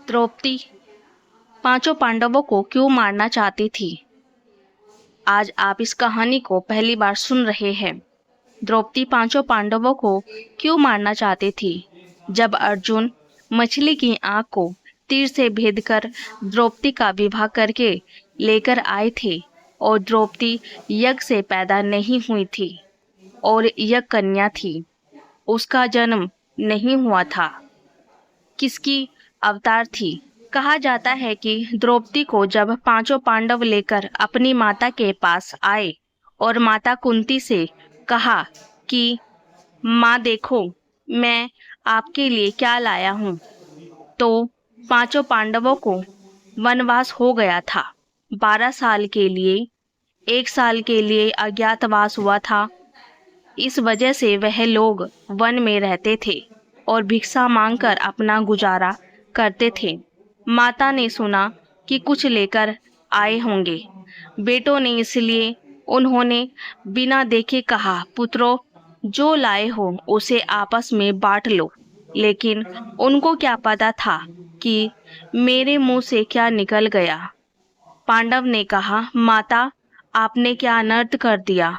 द्रौपदी पांचों पांडवों को क्यों मारना चाहती थी? आज आप इस कहानी को पहली बार सुन रहे हैं। द्रौपदी पांचों पांडवों को क्यों मारना चाहती थी? जब अर्जुन मछली की आंख को तीर से भेदकर द्रौपदी का विवाह करके लेकर आए थे और द्रौपदी यज्ञ से पैदा नहीं हुई थी और यज्ञ कन्या थी, उसका जन्म नहीं हुआ था। किसकी अवतार थी? कहा जाता है कि द्रौपदी को जब पांचों पांडव लेकर अपनी माता के पास आए और माता कुंती से कहा कि माँ देखो, मैं आपके लिए क्या लाया हूँ, तो पांचों पांडवों को वनवास हो गया था। 12 साल के लिए, 1 साल के लिए अज्ञातवास हुआ था। इस वजह से वह लोग वन में रहते थे और भिक्षा मांगकर अपना गुजारा करते थे। माता ने सुना कि कुछ लेकर आए होंगे बेटों ने, इसलिए उन्होंने बिना देखे कहा, पुत्रों, जो लाए हो उसे आपस में बांट लो। लेकिन उनको क्या पता था कि मेरे मुंह से क्या निकल गया। पांडव ने कहा, माता, आपने क्या अनर्थ कर दिया।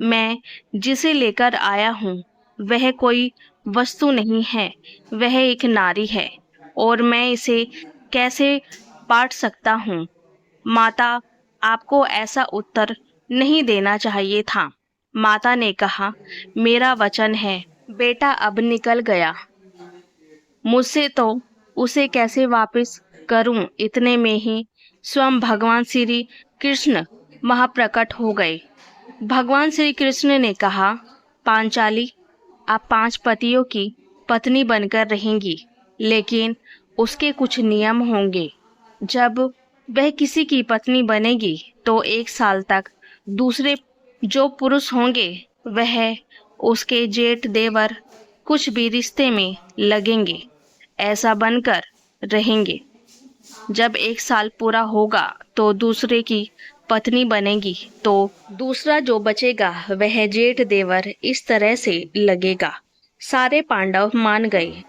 मैं जिसे लेकर आया हूँ वह कोई वस्तु नहीं है, वह एक नारी है और मैं इसे कैसे बांट सकता हूँ। माता, आपको ऐसा उत्तर नहीं देना चाहिए था। माता ने कहा, मेरा वचन है, बेटा अब निकल गया, मुझसे तो उसे कैसे वापस करूं। इतने में ही स्वयं भगवान श्री कृष्ण महाप्रकट हो गए। भगवान श्री कृष्ण ने कहा, पांचाली, आप 5 पतियों की पत्नी बनकर रहेंगी, लेकिन उसके कुछ नियम होंगे। जब वह किसी की पत्नी बनेगी तो 1 साल तक दूसरे जो पुरुष होंगे वह उसके जेठ देवर कुछ भी रिश्ते में लगेंगे, ऐसा बनकर रहेंगे। जब 1 साल पूरा होगा तो दूसरे की पत्नी बनेगी तो दूसरा जो बचेगा वह जेठ देवर, इस तरह से लगेगा। सारे पांडव मान गए।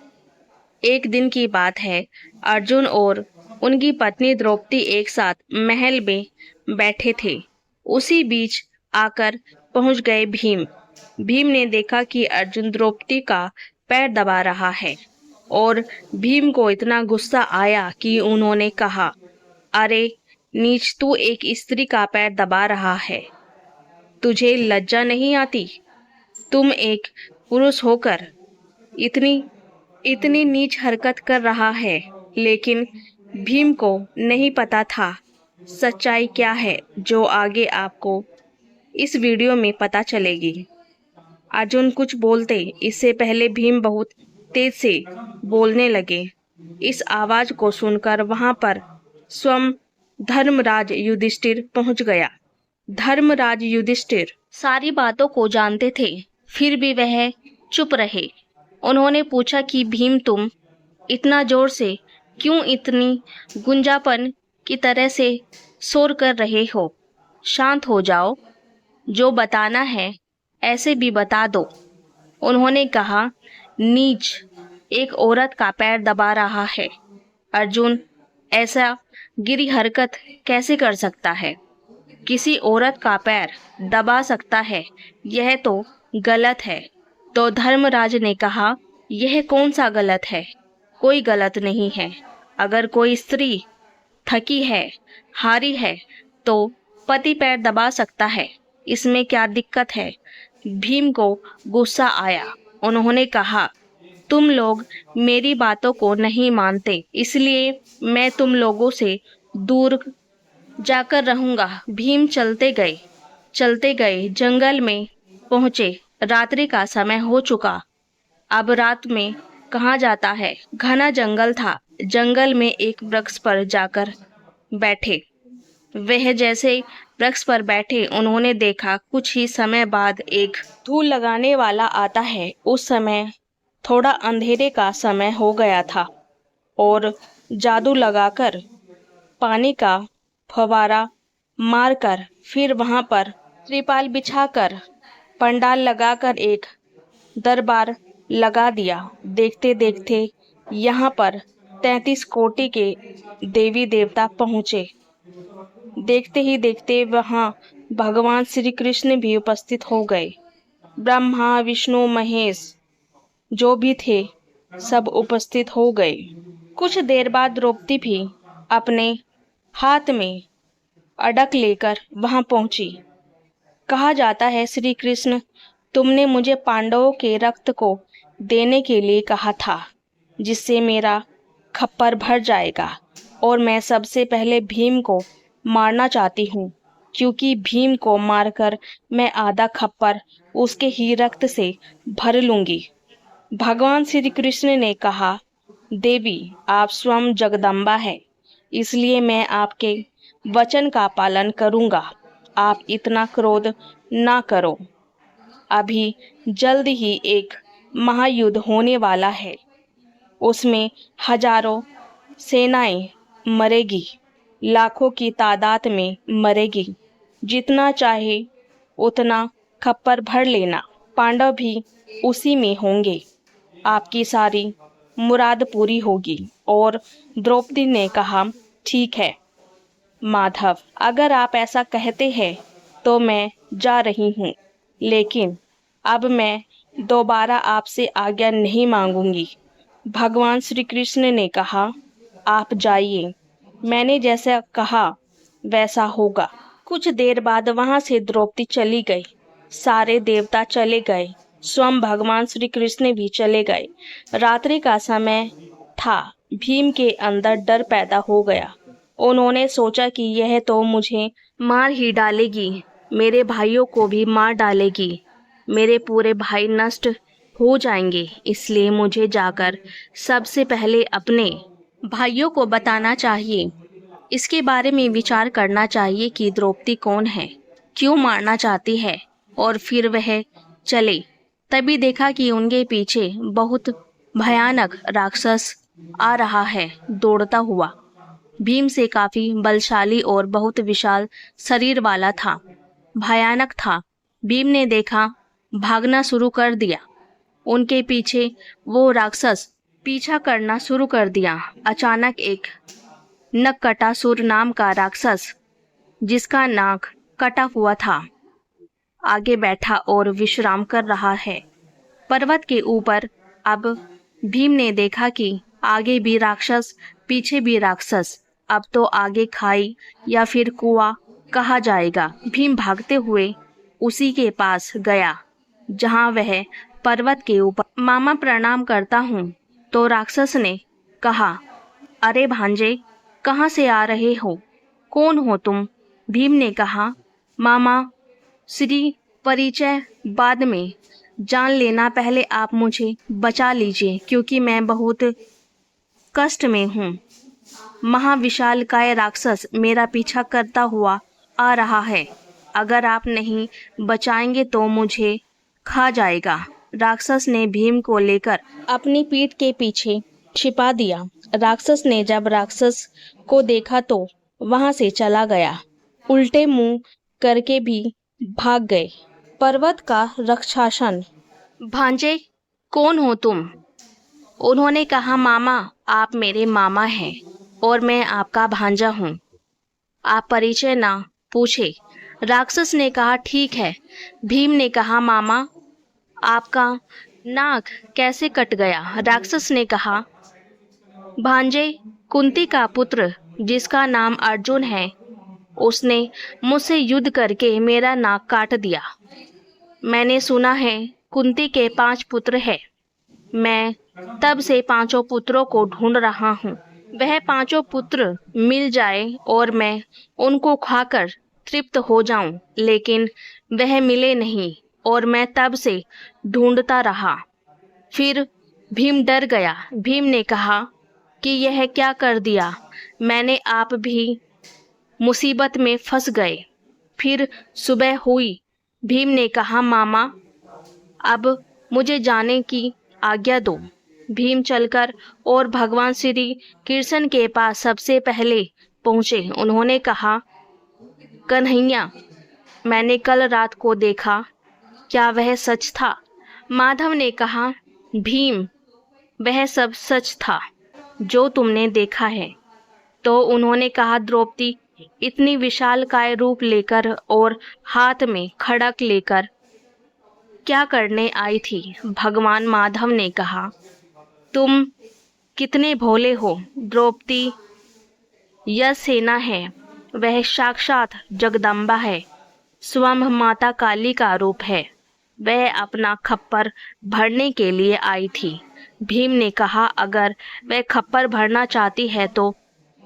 एक दिन की बात है, अर्जुन और उनकी पत्नी द्रौपदी एक साथ महल में बैठे थे। उसी बीच आकर पहुंच गए भीम। भीम ने देखा कि अर्जुन द्रौपदी का पैर दबा रहा है और भीम को इतना गुस्सा आया कि उन्होंने कहा, अरे नीच, तू एक स्त्री का पैर दबा रहा है, तुझे लज्जा नहीं आती? तुम एक पुरुष होकर इतनी इतनी नीच हरकत कर रहा है। लेकिन भीम को नहीं पता था सच्चाई क्या है, जो आगे आपको इस वीडियो में पता चलेगी। अर्जुन कुछ बोलते इससे पहले भीम बहुत तेज से बोलने लगे। इस आवाज को सुनकर वहां पर स्वयं धर्मराज युधिष्ठिर पहुंच गया। धर्मराज युधिष्ठिर सारी बातों को जानते थे, फिर भी वह चुप रहे। उन्होंने पूछा कि भीम, तुम इतना जोर से क्यों इतनी गुंजापन की तरह से शोर कर रहे हो? शांत हो जाओ, जो बताना है ऐसे भी बता दो। उन्होंने कहा, नीच, एक औरत का पैर दबा रहा है। अर्जुन ऐसा गिरी हरकत कैसे कर सकता है? किसी औरत का पैर दबा सकता है, यह तो गलत है। तो धर्मराज ने कहा, यह कौन सा गलत है? कोई गलत नहीं है। अगर कोई स्त्री थकी है, हारी है, तो पति पैर दबा सकता है, इसमें क्या दिक्कत है? भीम को गुस्सा आया। उन्होंने कहा, तुम लोग मेरी बातों को नहीं मानते, इसलिए मैं तुम लोगों से दूर जाकर रहूंगा। भीम चलते गए जंगल में पहुंचे। रात्रि का समय हो चुका। अब रात में कहाँ जाता है? घना जंगल था। जंगल में एक वृक्ष पर जाकर बैठे। वह जैसे वृक्ष पर बैठे, उन्होंने देखा कुछ ही समय बाद एक धूल लगाने वाला आता है। उस समय थोड़ा अंधेरे का समय हो गया था और जादू लगाकर पानी का फवारा मारकर, फिर वहां पर त्रिपाल बिछाकर, पंडाल लगाकर एक दरबार लगा दिया। देखते देखते यहाँ पर 33 कोटि के देवी देवता पहुँचे। देखते ही देखते वहाँ भगवान श्री कृष्ण भी उपस्थित हो गए। ब्रह्मा विष्णु महेश जो भी थे सब उपस्थित हो गए। कुछ देर बाद द्रौपदी भी अपने हाथ में अडक लेकर वहां पहुंची। कहा जाता है श्री कृष्ण तुमने मुझे पांडवों के रक्त को देने के लिए कहा था, जिससे मेरा खप्पर भर जाएगा, और मैं सबसे पहले भीम को मारना चाहती हूँ, क्योंकि भीम को मारकर मैं आधा खप्पर उसके ही रक्त से भर लूंगी। भगवान श्री कृष्ण ने कहा, देवी आप स्वयं जगदम्बा है, इसलिए मैं आपके वचन का पालन करूंगा। आप इतना क्रोध ना करो। अभी जल्द ही एक महायुद्ध होने वाला है, उसमें हजारों सेनाएं मरेगी, लाखों की तादाद में मरेगी। जितना चाहे उतना खप्पर भर लेना, पांडव भी उसी में होंगे, आपकी सारी मुराद पूरी होगी। और द्रौपदी ने कहा, ठीक है माधव, अगर आप ऐसा कहते हैं तो मैं जा रही हूँ, लेकिन अब मैं दोबारा आपसे आज्ञा नहीं मांगूंगी। भगवान श्री कृष्ण ने कहा, आप जाइए, मैंने जैसा कहा वैसा होगा। कुछ देर बाद वहां से द्रौपदी चली गई। सारे देवता चले गए, स्वयं भगवान श्री कृष्ण भी चले गए। रात्रि का समय था। भीम के अंदर डर पैदा हो गया। उन्होंने सोचा कि यह तो मुझे मार ही डालेगी, मेरे भाइयों को भी मार डालेगी, मेरे पूरे भाई नष्ट हो जाएंगे, इसलिए मुझे जाकर सबसे पहले अपने भाइयों को बताना चाहिए। इसके बारे में विचार करना चाहिए कि द्रौपदी कौन है, क्यों मारना चाहती है, और फिर वह चले। तभी देखा कि उनके पीछे बहुत भयानक राक्षस आ रहा है दौड़ता हुआ। भीम से काफी बलशाली और बहुत विशाल शरीर वाला था, भयानक था। भीम ने देखा, भागना शुरू कर दिया। उनके पीछे वो राक्षस पीछा करना शुरू कर दिया। अचानक एक नककटासुर नाम का राक्षस, जिसका नाक कटा हुआ था, आगे बैठा और विश्राम कर रहा है पर्वत के ऊपर। अब भीम ने देखा कि आगे भी राक्षस, पीछे भी राक्षस। अब तो आगे खाई या फिर कुआं कहा जाएगा। भीम भागते हुए उसी के पास गया जहां वह पर्वत के ऊपर। मामा प्रणाम करता हूँ। तो राक्षस ने कहा, अरे भांजे, कहाँ से आ रहे हो, कौन हो तुम? भीम ने कहा, मामा श्री, परिचय बाद में जान लेना, पहले आप मुझे बचा लीजिए, क्योंकि मैं बहुत कष्ट में हूँ। महाविशालकाय राक्षस मेरा पीछा करता हुआ आ रहा है, अगर आप नहीं बचाएंगे तो मुझे खा जाएगा। राक्षस ने भीम को लेकर अपनी पीठ के पीछे छिपा दिया। राक्षस ने जब राक्षस को देखा तो वहां से चला गया, उल्टे मुंह करके भी भाग गए। पर्वत का रक्षासन, भांजे कौन हो तुम? उन्होंने कहा, मामा आप मेरे मामा हैं और मैं आपका भांजा हूँ, आप परिचय ना पूछे। राक्षस ने कहा, ठीक है। भीम ने कहा, मामा आपका नाक कैसे कट गया? राक्षस ने कहा, भांजे कुंती का पुत्र जिसका नाम अर्जुन है, उसने मुझसे युद्ध करके मेरा नाक काट दिया। मैंने सुना है कुंती के 5 पुत्र हैं। मैं तब से 5 पुत्रों को ढूंढ रहा हूँ। वह 5 पुत्र मिल जाए और मैं उनको खाकर तृप्त हो जाऊं, लेकिन वह मिले नहीं और मैं तब से ढूंढता रहा। फिर भीम डर गया। भीम ने कहा कि यह क्या कर दिया मैंने, आप भी मुसीबत में फंस गए। फिर सुबह हुई। भीम ने कहा, मामा अब मुझे जाने की आज्ञा दो। भीम चलकर और भगवान श्री कृष्ण के पास सबसे पहले पहुँचे। उन्होंने कहा, कन्हैया, मैंने कल रात को देखा, क्या वह सच था? माधव ने कहा, भीम वह सब सच था। जो तुमने देखा है। तो उन्होंने कहा, द्रौपदी इतनी विशालकाय रूप लेकर और हाथ में खड़ग लेकर क्या करने आई थी? भगवान माधव ने कहा, तुम कितने भोले हो द्रौपदी। यह सेना है, वह साक्षात जगदम्बा है, स्वयं माता काली का रूप है। वह अपना खप्पर भरने के लिए आई थी। भीम ने कहा, अगर वह खप्पर भरना चाहती है तो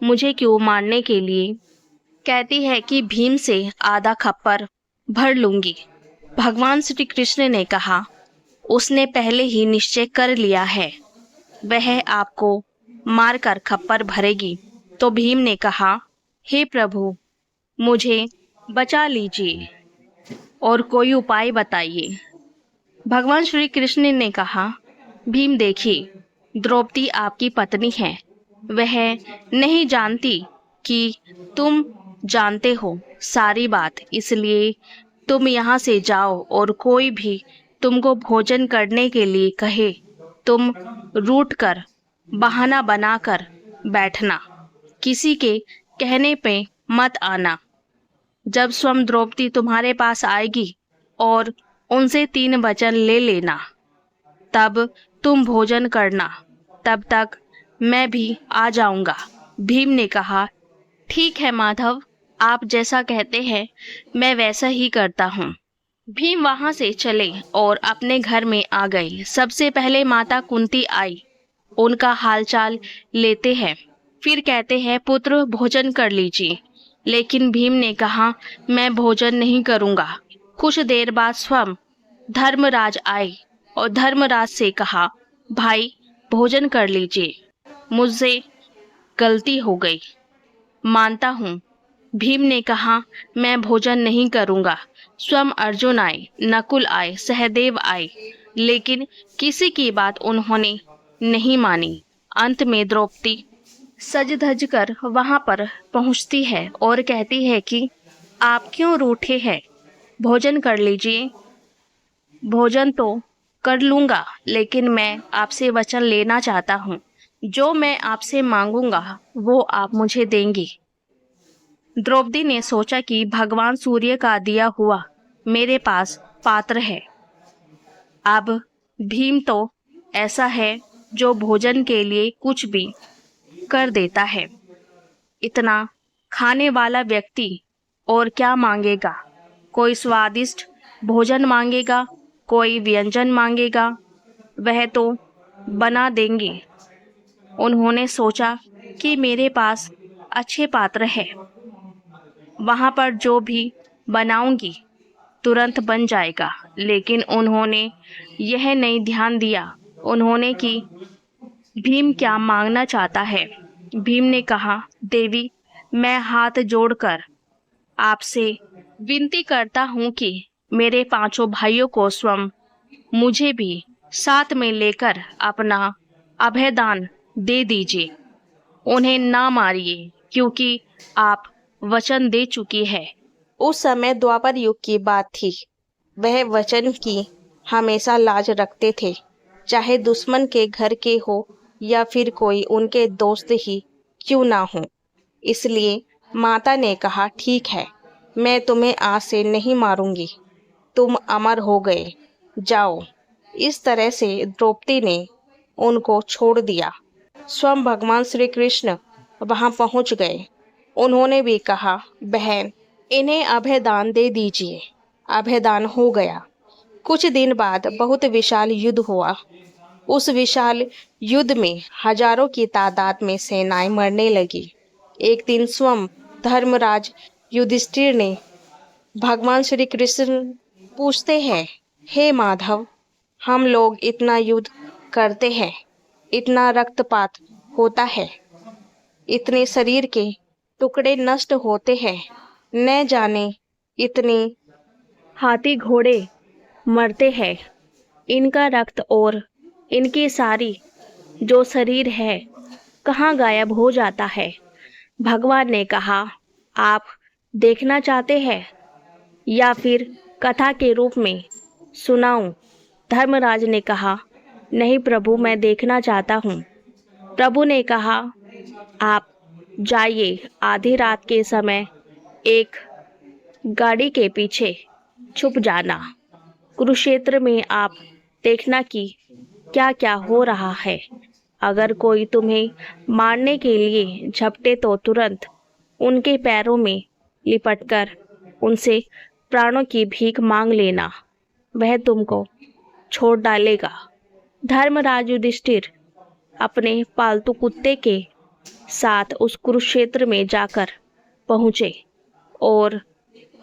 मुझे क्यों मारने के लिए कहती है कि भीम से आधा खप्पर भर लूंगी? भगवान श्री कृष्ण ने कहा, उसने पहले ही निश्चय कर लिया है, वह आपको मारकर खप्पर भरेगी। तो भीम ने कहा, हे प्रभु, मुझे बचा लीजिए और कोई उपाय बताइए। भगवान श्री कृष्ण ने कहा, भीम देखिए, द्रौपदी आपकी पत्नी है। वह नहीं जानती कि तुम जानते हो सारी बात, इसलिए तुम यहाँ से जाओ और कोई भी तुमको भोजन करने के लिए कहे, तुम रूठ कर बहाना बनाकर बैठना, किसी के कहने पे मत आना। जब स्वयं द्रौपदी तुम्हारे पास आएगी और उनसे 3 वचन ले लेना, तब तुम भोजन करना, तब तक मैं भी आ जाऊंगा। भीम ने कहा, ठीक है माधव, आप जैसा कहते हैं मैं वैसा ही करता हूँ। भीम वहां से चले और अपने घर में आ गए। सबसे पहले माता कुंती आई, उनका हालचाल लेते हैं, फिर कहते हैं, पुत्र भोजन कर लीजिए। लेकिन भीम ने कहा, मैं भोजन नहीं करूंगा। कुछ देर बाद स्वयं धर्मराज आए और धर्मराज से कहा, भाई भोजन कर लीजिए, मुझसे गलती हो गई, मानता हूँ। भीम ने कहा, मैं भोजन नहीं करूंगा। स्वयं अर्जुन आए, नकुल आए, सहदेव आए, लेकिन किसी की बात उन्होंने नहीं मानी। अंत में द्रौपदी सज धज कर वहां पर पहुंचती है और कहती है कि आप क्यों रूठे हैं, भोजन कर लीजिए। भोजन तो कर लूंगा, लेकिन मैं आपसे वचन लेना चाहता हूँ। जो मैं आपसे मांगूंगा वो आप मुझे देंगी। द्रौपदी ने सोचा कि भगवान सूर्य का दिया हुआ मेरे पास पात्र है। अब भीम तो ऐसा है जो भोजन के लिए कुछ भी कर देता है। इतना खाने वाला व्यक्ति और क्या मांगेगा? कोई स्वादिष्ट भोजन मांगेगा, कोई व्यंजन मांगेगा, वह तो बना देंगे। उन्होंने सोचा कि मेरे पास अच्छे पात्र है, वहां पर जो भी बनाऊंगी तुरंत बन जाएगा। लेकिन उन्होंने यह नहीं ध्यान दिया उन्होंने कि भीम क्या मांगना चाहता है। भीम ने कहा, देवी, मैं हाथ जोड़कर आपसे विनती करता हूँ कि मेरे 5 भाइयों को स्वयं मुझे भी साथ में लेकर अपना अभयदान दे दीजिए। उन्हें ना मारिए, क्योंकि आप वचन दे चुकी है। उस समय द्वापर युग की बात थी। वह वचन की हमेशा लाज रखते थे, चाहे दुश्मन के घर के हो या फिर कोई उनके दोस्त ही क्यों ना हो। इसलिए माता ने कहा, ठीक है, मैं तुम्हें आज से नहीं मारूंगी, तुम अमर हो गए, जाओ। इस तरह से द्रौपदी ने उनको छोड़ दिया। स्वयं भगवान श्री कृष्ण वहां पहुंच गए। उन्होंने भी कहा, बहन, इन्हें अभयदान दे दीजिए। अभयदान हो गया। कुछ दिन बाद बहुत विशाल युद्ध हुआ। उस विशाल युद्ध में हजारों की तादाद में सेनाएं मरने लगी। एक दिन स्वयं धर्मराज युधिष्ठिर ने भगवान श्री कृष्ण पूछते हैं, हे माधव, हम लोग इतना युद्ध करते हैं, इतना रक्तपात होता है, इतने शरीर के टुकड़े नष्ट होते हैं, न जाने इतने हाथी घोड़े मरते हैं, इनका रक्त और इनकी सारी जो शरीर है कहाँ गायब हो जाता है। भगवान ने कहा, आप देखना चाहते हैं या फिर कथा के रूप में सुनाऊं? धर्मराज ने कहा, नहीं प्रभु, मैं देखना चाहता हूँ। प्रभु ने कहा, आप जाइए, आधी रात के समय एक गाड़ी के पीछे छुप जाना। कुरुक्षेत्र में आप देखना कि क्या क्या हो रहा है। अगर कोई तुम्हें मारने के लिए झपटे तो तुरंत उनके पैरों में लिपटकर उनसे प्राणों की भीख मांग लेना, वह तुमको छोड़ डालेगा। धर्मराज युधिष्ठिर अपने पालतू कुत्ते के साथ उस कुरुक्षेत्र में जाकर पहुंचे और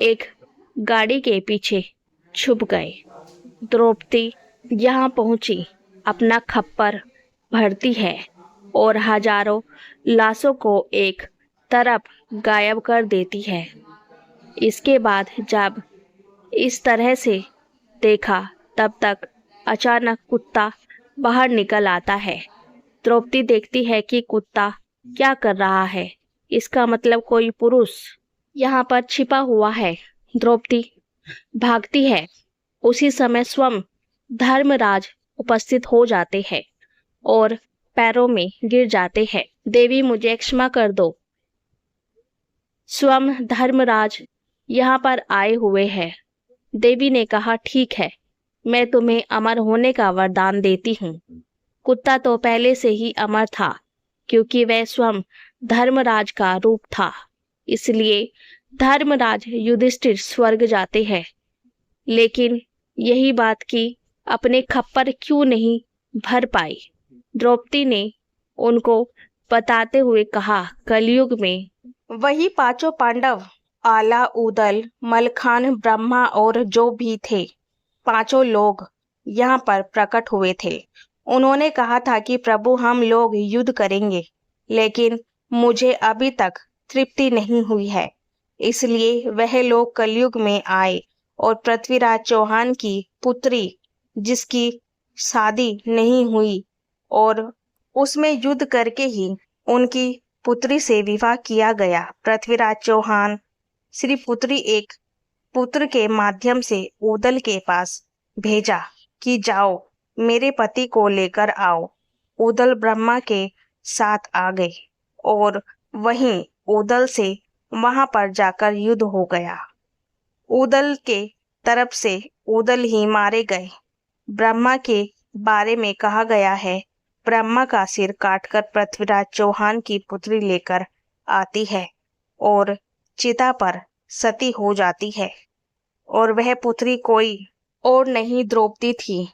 एक गाड़ी के पीछे छुप गए। द्रौपदी यहाँ पहुंची, अपना खप्पर भरती है और हजारों लाशों को एक तरफ गायब कर देती है। इसके बाद जब इस तरह से देखा, तब तक अचानक कुत्ता बाहर निकल आता है। द्रौपदी देखती है कि कुत्ता क्या कर रहा है। इसका मतलब कोई पुरुष यहाँ पर छिपा हुआ है। द्रौपदी भागती है। उसी समय स्वयं धर्मराज उपस्थित हो जाते हैं और पैरों में गिर जाते हैं। देवी, मुझे क्षमा कर दो। स्वयं धर्मराज यहाँ पर आए हुए हैं। देवी ने कहा, ठीक है, मैं तुम्हें अमर होने का वरदान देती हूँ। कुत्ता तो पहले से ही अमर था, क्योंकि वह स्वयं धर्मराज का रूप था। इसलिए धर्मराज युधिष्ठिर स्वर्ग जाते हैं। लेकिन यही बात कि अपने खप्पर क्यों नहीं भर पाई। द्रौपदी ने उनको बताते हुए कहा, कलयुग में वही पांचों पांडव, आला, उदल, मलखान, ब्रह्मा और जो भी थे, पांचों लोग यहाँ पर प्रकट हुए थे। उन्होंने कहा था कि प्रभु, हम लोग युद्ध करेंगे, लेकिन मुझे अभी तक तृप्ति नहीं हुई है। इसलिए वह लोग कलयुग में आए और पृथ्वीराज चौहान की पुत्री, जिसकी शादी नहीं हुई, और उसमें युद्ध करके ही उनकी पुत्री से विवाह किया गया। पृथ्वीराज चौहान श्री पुत्री एक पुत्र के माध्यम से उदल के पास भेजा कि जाओ, मेरे पति को लेकर आओ। उदल ब्रह्मा के साथ आ गए और वहीं उदल से वहां पर जाकर युद्ध हो गया। उदल के तरफ से उदल ही मारे गए। ब्रह्मा के बारे में कहा गया है, ब्रह्मा का सिर काटकर पृथ्वीराज चौहान की पुत्री लेकर आती है और चिता पर सती हो जाती है, और वह पुत्री कोई और नहीं द्रौपदी थी।